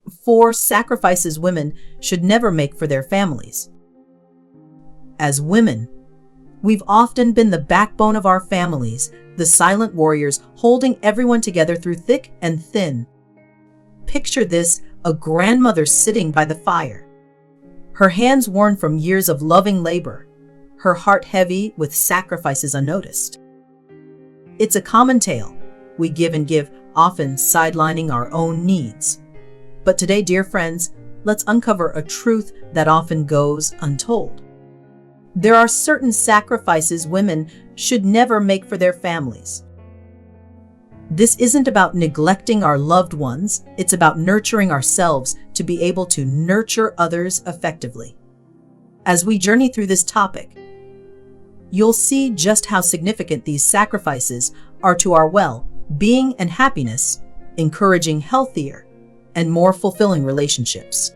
4 sacrifices women should never make for their families. As women, we've often been the backbone of our families, the silent warriors holding everyone together through thick and thin. Picture this: a grandmother sitting by the fire, her hands worn from years of loving labor, her heart heavy with sacrifices unnoticed. It's a common tale. We give and give, often sidelining our own needs. But today, dear friends, let's uncover a truth that often goes untold. There are certain sacrifices women should never make for their families. This isn't about neglecting our loved ones, it's about nurturing ourselves to be able to nurture others effectively. As we journey through this topic, you'll see just how significant these sacrifices are to our well-being and happiness, encouraging healthier and more fulfilling relationships.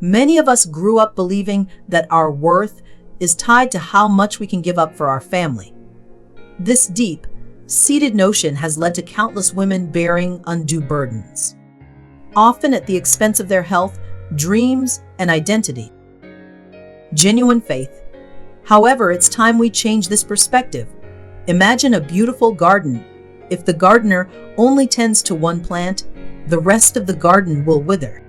Many of us grew up believing that our worth is tied to how much we can give up for our family. This deep-seated notion has led to countless women bearing undue burdens, often at the expense of their health, dreams, and identity. Genuine faith. However, it's time we change this perspective. Imagine a beautiful garden. If the gardener only tends to one plant, the rest of the garden will wither.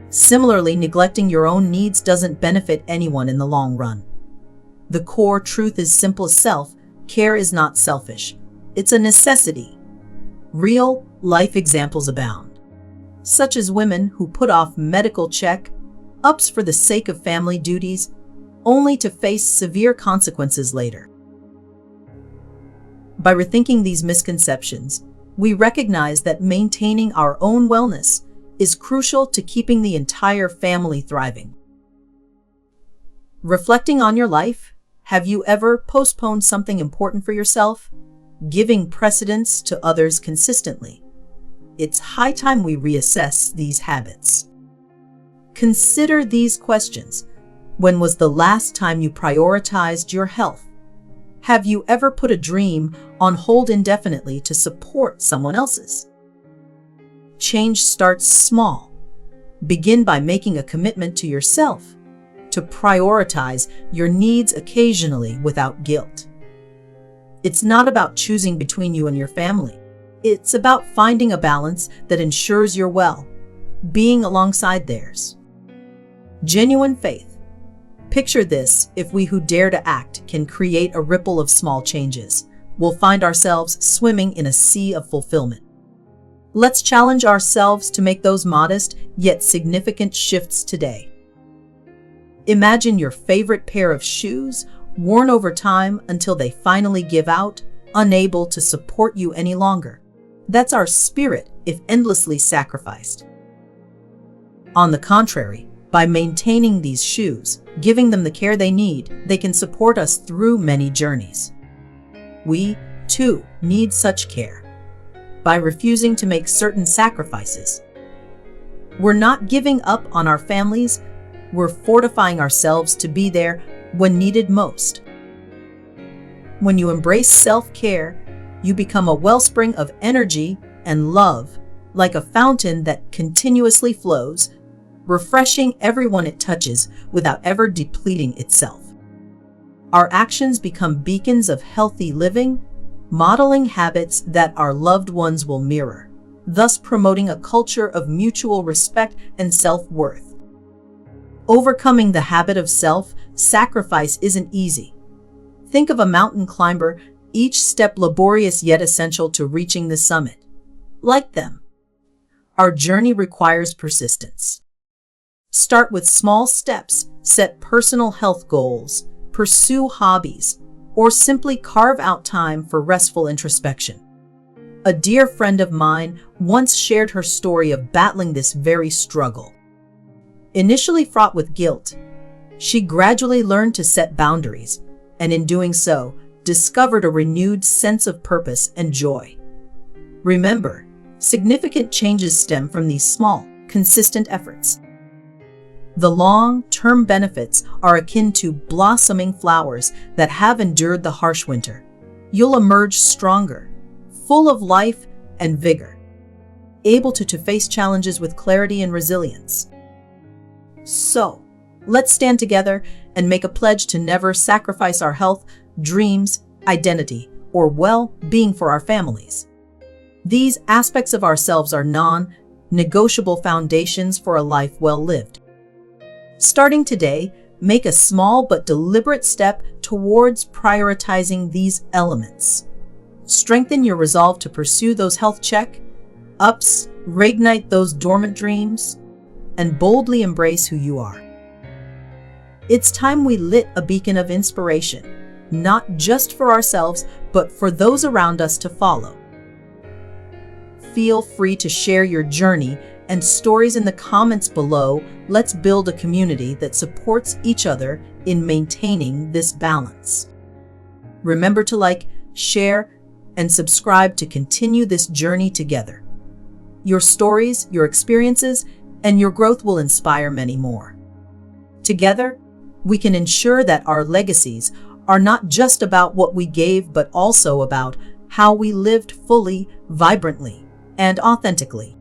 Similarly, neglecting your own needs doesn't benefit anyone in the long run. The core truth is simple as self-care is not selfish. It's a necessity. Real life examples abound, such as women who put off medical check-ups for the sake of family duties, only to face severe consequences later. By rethinking these misconceptions, we recognize that maintaining our own wellness is crucial to keeping the entire family thriving. Reflecting on your life, have you ever postponed something important for yourself, giving precedence to others consistently? It's high time we reassess these habits. Consider these questions. When was the last time you prioritized your health? Have you ever put a dream on hold indefinitely to support someone else's? Change starts small. Begin by making a commitment to yourself to prioritize your needs occasionally without guilt. It's not about choosing between you and your family. It's about finding a balance that ensures your well-being alongside theirs. Genuine faith. Picture this: if we who dare to act can create a ripple of small changes, we'll find ourselves swimming in a sea of fulfillment. Let's challenge ourselves to make those modest yet significant shifts today. Imagine your favorite pair of shoes worn over time until they finally give out, unable to support you any longer. That's our spirit if endlessly sacrificed. On the contrary, by maintaining these shoes, giving them the care they need, they can support us through many journeys. We, too, need such care. By refusing to make certain sacrifices, we're not giving up on our families, we're fortifying ourselves to be there when needed most. When you embrace self-care, you become a wellspring of energy and love, like a fountain that continuously flows, refreshing everyone it touches without ever depleting itself. Our actions become beacons of healthy living, modeling habits that our loved ones will mirror, thus promoting a culture of mutual respect and self-worth. Overcoming the habit of self-sacrifice isn't easy. Think of a mountain climber, each step laborious yet essential to reaching the summit. Like them, our journey requires persistence. Start with small steps, set personal health goals, pursue hobbies, or simply carve out time for restful introspection. A dear friend of mine once shared her story of battling this very struggle. Initially fraught with guilt, she gradually learned to set boundaries, and in doing so, discovered a renewed sense of purpose and joy. Remember, significant changes stem from these small, consistent efforts. The long-term benefits are akin to blossoming flowers that have endured the harsh winter. You'll emerge stronger, full of life and vigor. able to face challenges with clarity and resilience. So, let's stand together and make a pledge to never sacrifice our health, dreams, identity, or well-being for our families. These aspects of ourselves are non-negotiable foundations for a life well lived. Starting today, make a small but deliberate step towards prioritizing these elements. Strengthen your resolve to pursue those health check-ups, reignite those dormant dreams, and boldly embrace who you are. It's time we lit a beacon of inspiration, not just for ourselves, but for those around us to follow. Feel free to share your journey and stories in the comments below. Let's build a community that supports each other in maintaining this balance. Remember to like, share, and subscribe to continue this journey together. Your stories, your experiences, and your growth will inspire many more. Together, we can ensure that our legacies are not just about what we gave, but also about how we lived fully, vibrantly, and authentically.